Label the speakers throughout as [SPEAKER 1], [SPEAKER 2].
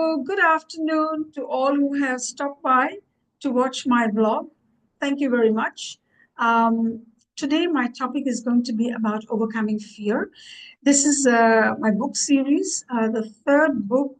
[SPEAKER 1] Hello, good afternoon to all who have stopped by to watch my vlog. Thank you very much. Today, my topic is going to be about overcoming fear. This is my book series, the third book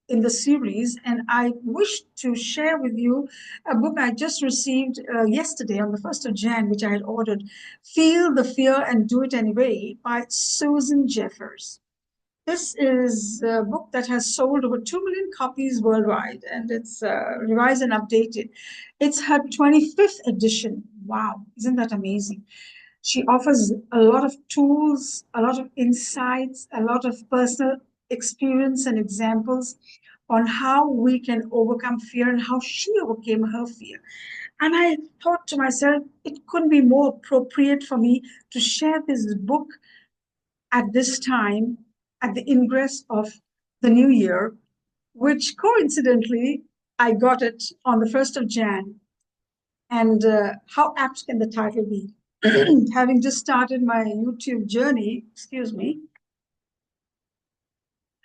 [SPEAKER 1] in the series, and I wish to share with you a book I just received yesterday on the 1st of Jan, which I had ordered, Feel the Fear and Do It Anyway by Susan Jeffers. This is a book that has sold over 2 million copies worldwide, and it's revised and updated. It's her 25th edition. Wow, isn't that amazing? She offers a lot of tools, a lot of insights, a lot of personal experience and examples on how we can overcome fear and how she overcame her fear. And I thought to myself, it couldn't be more appropriate for me to share this book at this time, at the ingress of the new year, which coincidentally I got it on the 1st of Jan. And how apt can the title be? Having just started my YouTube journey,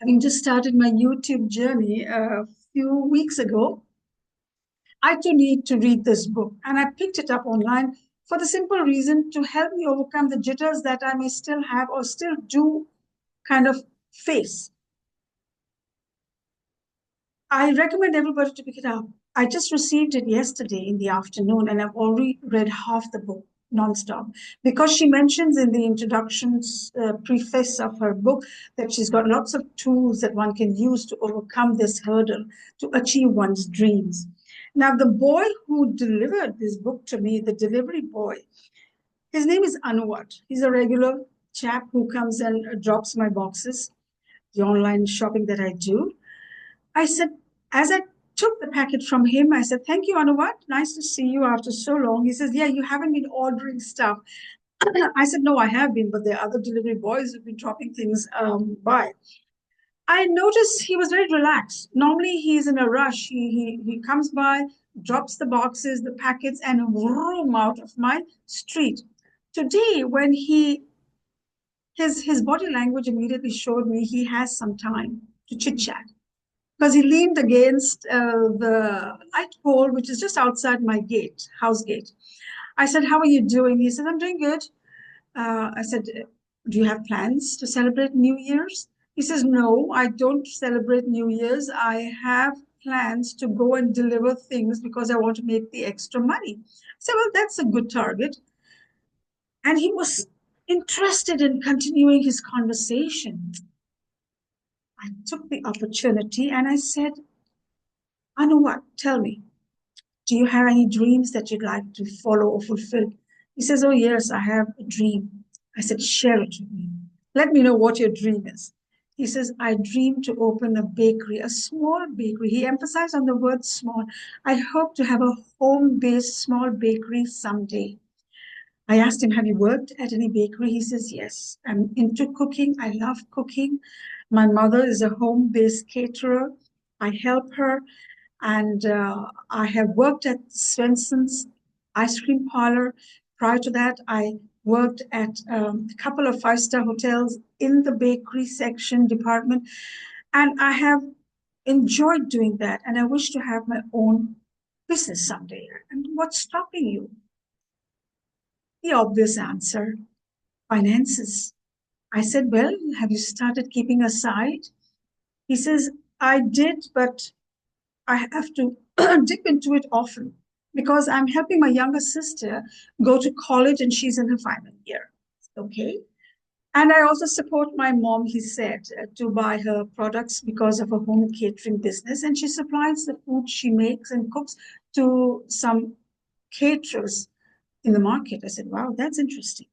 [SPEAKER 1] having just started my YouTube journey a few weeks ago, I too need to read this book. And I picked it up online for the simple reason to help me overcome the jitters that I may still have or still do kind of face. I recommend everybody to pick it up. I just received it yesterday in the afternoon and I've already read half the book nonstop because she mentions in the introductions preface of her book that she's got lots of tools that one can use to overcome this hurdle to achieve one's dreams. Now, the boy who delivered this book to me, the delivery boy, his name is Anuvat. He's a regular chap who comes and drops my boxes, the online shopping that I do. I said, as I took the packet from him, I said, "Thank you, Anuvat. Nice to see you after so long." He says, "Yeah, you haven't been ordering stuff." I said, "No, I have been, but there are other delivery boys who've been dropping things by." I noticed he was very relaxed. Normally, he's in a rush. He comes by, drops the boxes, the packets, and vroom out of my street. Today, when his body language immediately showed me he has some time to chit chat because he leaned against the light pole, which is just outside my gate, house gate. I said, "How are you doing?" He said, "I'm doing good." I said, "Do you have plans to celebrate New Year's?" He says, "No, I don't celebrate New Year's. I have plans to go and deliver things because I want to make the extra money." I said, "Well, that's a good target." And he was interested in continuing his conversation. I took the opportunity and I said, "What? Tell me, do you have any dreams that you'd like to follow or fulfill?" He says, "Oh, yes, I have a dream." I said, "Share it with me. Let me know what your dream is." He says, "I dream to open a bakery, a small bakery." He emphasized on the word small. "I hope to have a home based small bakery someday." I asked him, "Have you worked at any bakery?" He says, "Yes, I'm into cooking. I love cooking. My mother is a home based caterer. I help her. And I have worked at Swenson's ice cream parlor. Prior to that, I worked at a couple of five-star hotels in the bakery section department. And I have enjoyed doing that. And I wish to have my own business someday. And what's stopping you?" The obvious answer, finances. I said, "Well, have you started keeping aside?" He says, "I did, but I have to dip into it often because I'm helping my younger sister go to college and she's in her final year." Okay. And I also support my mom, he said, to buy her products because of her home catering business. And she supplies the food she makes and cooks to some caterers in the market. I said, "Wow, that's interesting."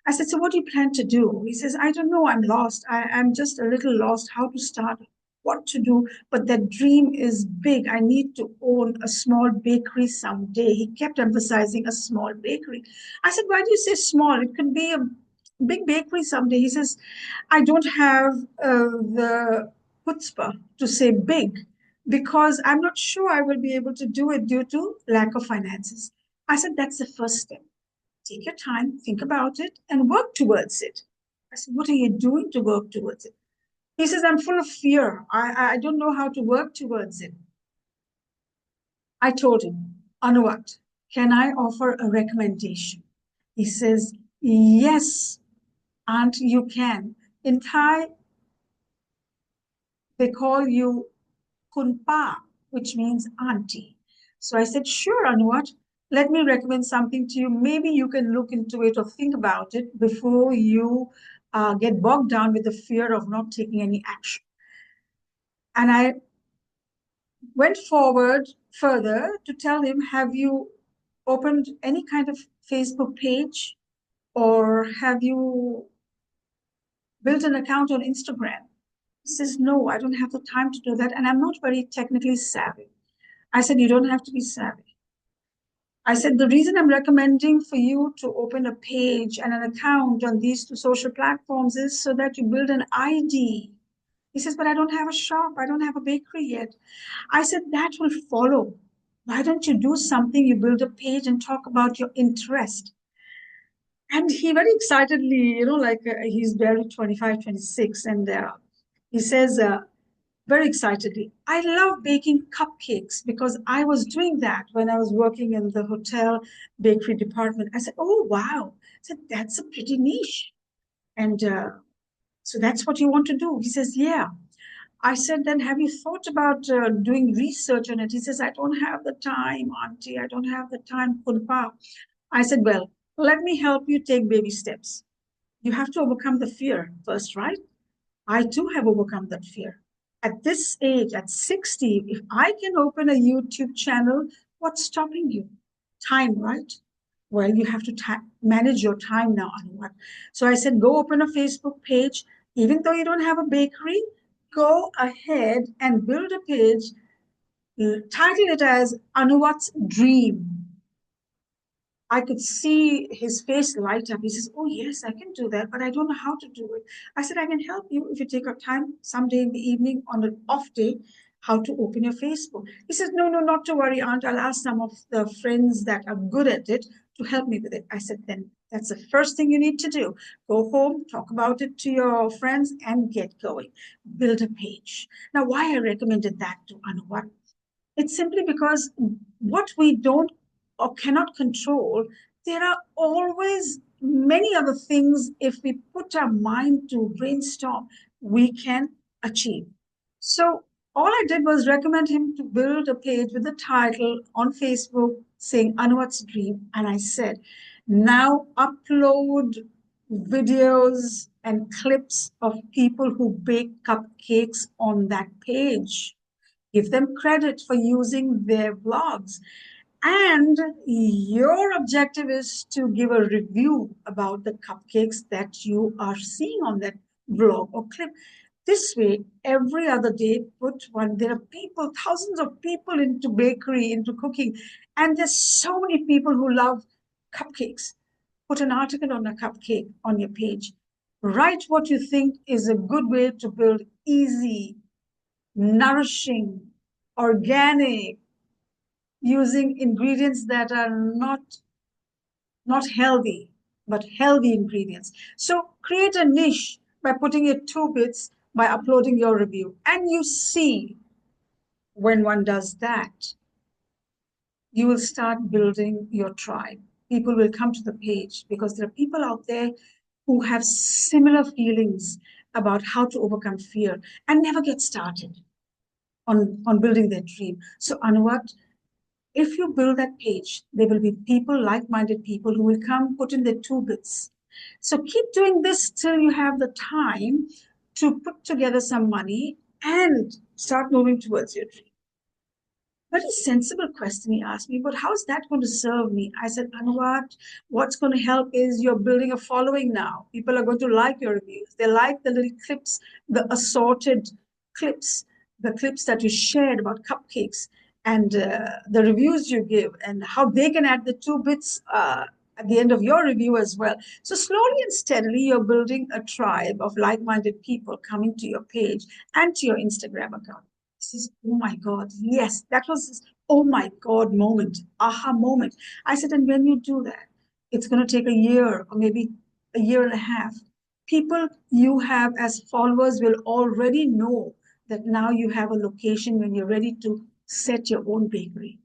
[SPEAKER 1] I said, "So what do you plan to do?" He says, "I don't know. I'm lost. I'm just a little lost how to start, what to do. But that dream is big. I need to own a small bakery someday." He kept emphasizing a small bakery. I said, "Why do you say small? It could be a big bakery someday." He says, "I don't have the chutzpah to say big because I'm not sure I will be able to do it due to lack of finances." I said, "That's the first step. Take your time, think about it, and work towards it." I said, "What are you doing to work towards it?" He says, I'm full of fear. I don't know how to work towards it. I told him, Anuvat, can I offer a recommendation? He says, yes, aunt, you can. In Thai, they call you Kunpa, which means auntie. So I said, sure, Anuvat, let me recommend something to you. Maybe you can look into it or think about it before you get bogged down with the fear of not taking any action. And I went forward further to tell him, have you opened any kind of Facebook page or have you built an account on Instagram? He says, no, I don't have the time to do that. And I'm not very technically savvy. I said, you don't have to be savvy. I said, the reason I'm recommending for you to open a page and an account on these two social platforms is so that you build an ID. He says, but I don't have a shop. I don't have a bakery yet. I said, that will follow. Why don't you do something? You build a page and talk about your interest. And he very excitedly, he's barely 25, 26, and he says, very excitedly, I love baking cupcakes because I was doing that when I was working in the hotel bakery department. I said, oh, wow. I said, that's a pretty niche. And so that's what you want to do. He says, yeah. I said, then have you thought about doing research on it? He says, I don't have the time, auntie. I don't have the time. Kunpa. I said, well, let me help you take baby steps. You have to overcome the fear first, right? I too have overcome that fear. At this age, at 60, if I can open a YouTube channel, what's stopping you? Time, right? Well, you have to manage your time now, Anuvat. So I said, go open a Facebook page. Even though you don't have a bakery, go ahead and build a page, title it as Anuvat's Dream. I could see his face light up. He says, oh, yes, I can do that, but I don't know how to do it. I said, I can help you if you take a time someday in the evening on an off day, how to open your Facebook. He says, no, no, not to worry, Aunt. I'll ask some of the friends that are good at it to help me with it. I said, then that's the first thing you need to do. Go home, talk about it to your friends, and get going. Build a page. Now, why I recommended that to Anuvar? It's simply because what we don't or cannot control, there are always many other things if we put our mind to brainstorm, we can achieve. So all I did was recommend him to build a page with a title on Facebook saying Anuvat's Dream. And I said, now upload videos and clips of people who bake cupcakes on that page. Give them credit for using their blogs. And your objective is to give a review about the cupcakes that you are seeing on that vlog or clip. This way, every other day, put one. There are people, thousands of people into bakery, into cooking, and there's so many people who love cupcakes. Put an article on a cupcake on your page. Write what you think is a good way to build easy, nourishing, organic, using ingredients that are not healthy, but healthy ingredients. So create a niche by putting it 2 bits by uploading your review. And you see, when one does that, you will start building your tribe. People will come to the page because there are people out there who have similar feelings about how to overcome fear and never get started on building their dream. So, Anuvat, if you build that page, there will be people, like-minded people who will come put in their 2 bits. So keep doing this till you have the time to put together some money and start moving towards your dream. Very sensible question he asked me, but how's that going to serve me? I said, Anuvat, what's going to help is you're building a following now. People are going to like your reviews. They like the little clips, the assorted clips, the clips that you shared about cupcakes and the reviews you give and how they can add the 2 bits at the end of your review as well. So slowly and steadily, you're building a tribe of like-minded people coming to your page and to your Instagram account. Says, oh my God, yes, that was this, oh my God moment, aha moment. I said, and when you do that, it's going to take a year or maybe a year and a half. people you have as followers will already know that now you have a location when you're ready to set your own bakery.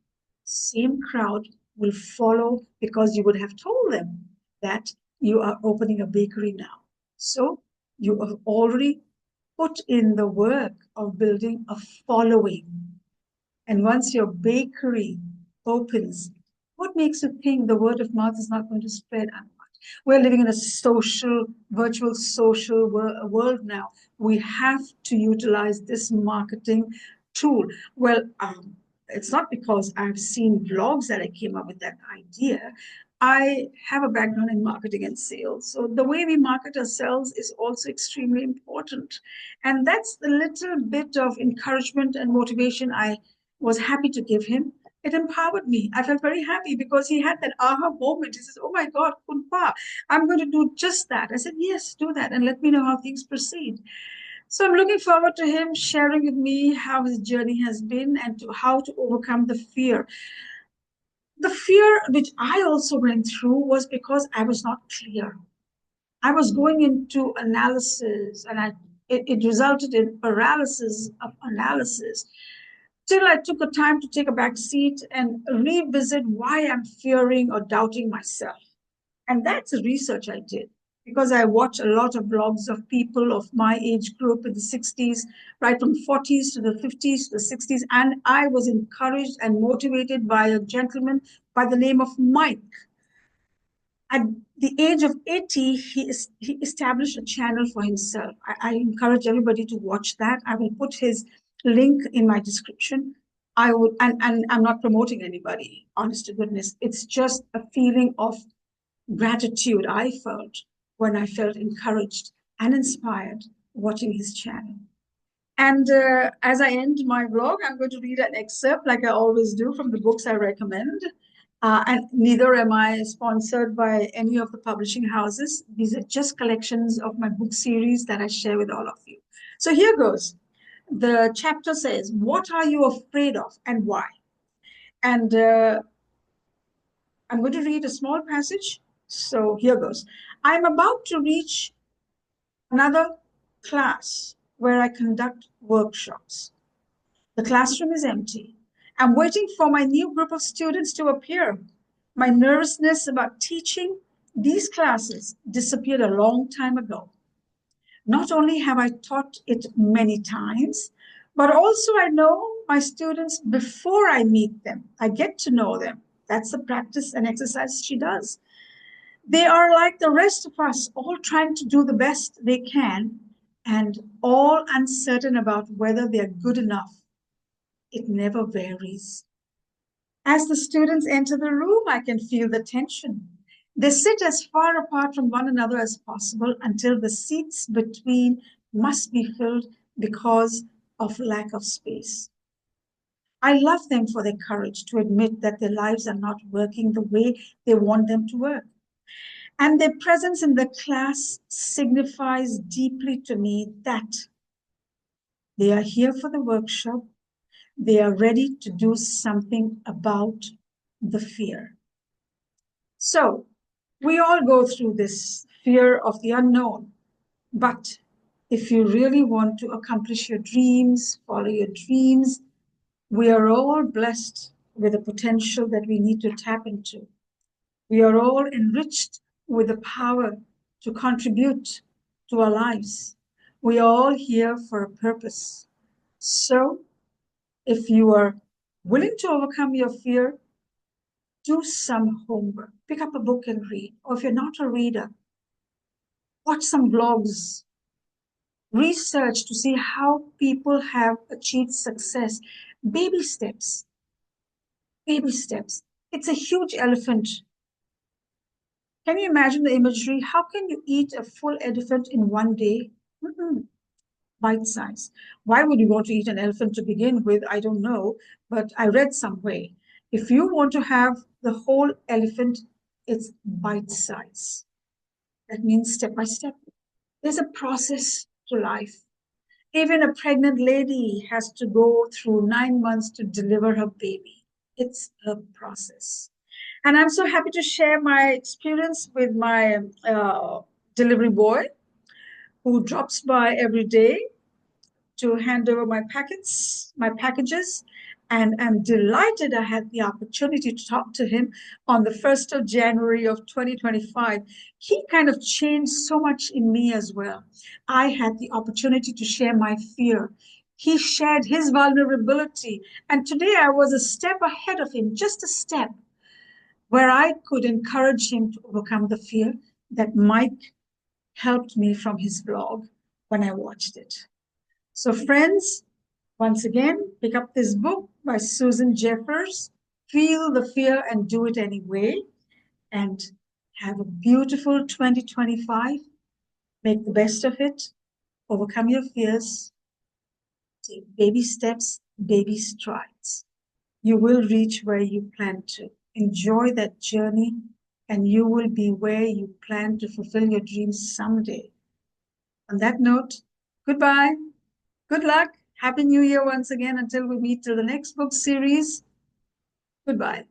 [SPEAKER 1] Same crowd will follow because you would have told them that you are opening a bakery now. So you have already put in the work of building a following. And once your bakery opens, what makes you think the word of mouth is not going to spread unwatched? We're living in a virtual social world now. We have to utilize this marketing tool. Well, it's not because I've seen blogs that I came up with that idea. I have a background in marketing and sales. So the way we market ourselves is also extremely important. And that's the little bit of encouragement and motivation I was happy to give him. It empowered me. I felt very happy because he had that aha moment. He says, "Oh my God, Kunpa, I'm going to do just that." I said, "Yes, do that and let me know how things proceed." So I'm looking forward to him sharing with me how his journey has been and to how to overcome the fear. The fear which I also went through was because I was not clear. I was going into analysis and it resulted in paralysis of analysis. Till I took a time to take a back seat and revisit why I'm fearing or doubting myself. And that's the research I did because I watch a lot of blogs of people of my age group in the 60s, right from 40s to the 50s to the 60s. And I was encouraged and motivated by a gentleman by the name of Mike. At the age of 80, he established a channel for himself. I encourage everybody to watch that. I will put his link in my description. I would, and I'm not promoting anybody, honest to goodness. It's just a feeling of gratitude I felt when I felt encouraged and inspired watching his channel. And as I end my blog, I'm going to read an excerpt, like I always do, from the books I recommend. And neither am I sponsored by any of the publishing houses. These are just collections of my book series that I share with all of you. So here goes. The chapter says, "What are you afraid of and why?" And I'm going to read a small passage. So here goes. I'm about to reach another class where I conduct workshops. The classroom is empty. I'm waiting for my new group of students to appear. My nervousness about teaching these classes disappeared a long time ago. Not only have I taught it many times, but also I know my students before I meet them. I get to know them. That's the practice and exercise she does. They are like the rest of us, all trying to do the best they can and all uncertain about whether they're good enough. It never varies. As the students enter the room, I can feel the tension. They sit as far apart from one another as possible until the seats between must be filled because of lack of space. I love them for their courage to admit that their lives are not working the way they want them to work. And their presence in the class signifies deeply to me that they are here for the workshop. They are ready to do something about the fear. So we all go through this fear of the unknown. But if you really want to accomplish your dreams, follow your dreams, we are all blessed with the potential that we need to tap into. We are all enriched with the power to contribute to our lives. We are all here for a purpose. So if you are willing to overcome your fear, do some homework. Pick up a book and read. Or if you're not a reader, watch some blogs, research to see how people have achieved success. Baby steps, baby steps. It's a huge elephant. Can you imagine the imagery? How can you eat a full elephant in one day? Bite size. Why would you want to eat an elephant to begin with? I don't know, but I read somewhere. If you want to have the whole elephant, it's bite size. That means step by step. There's a process to life. Even a pregnant lady has to go through 9 months to deliver her baby. It's a process. And I'm so happy to share my experience with my delivery boy. who drops by every day to hand over my packages, and I'm delighted I had the opportunity to talk to him on the 1st of January of 2025. He kind of changed so much in me as well. I had the opportunity to share my fear. He shared his vulnerability, and today I was a step ahead of him, just a step, where I could encourage him to overcome the fear that Mike helped me from his blog when I watched it. So, friends, once again, pick up this book by Susan Jeffers, Feel the Fear and Do It Anyway, and have a beautiful 2025. Make the best of it, overcome your fears, take baby steps, baby strides. You will reach where you plan to. Enjoy that journey, and you will be where you plan to fulfill your dreams someday. On that note, goodbye. Good luck. Happy New Year once again until we meet till the next book series. Goodbye.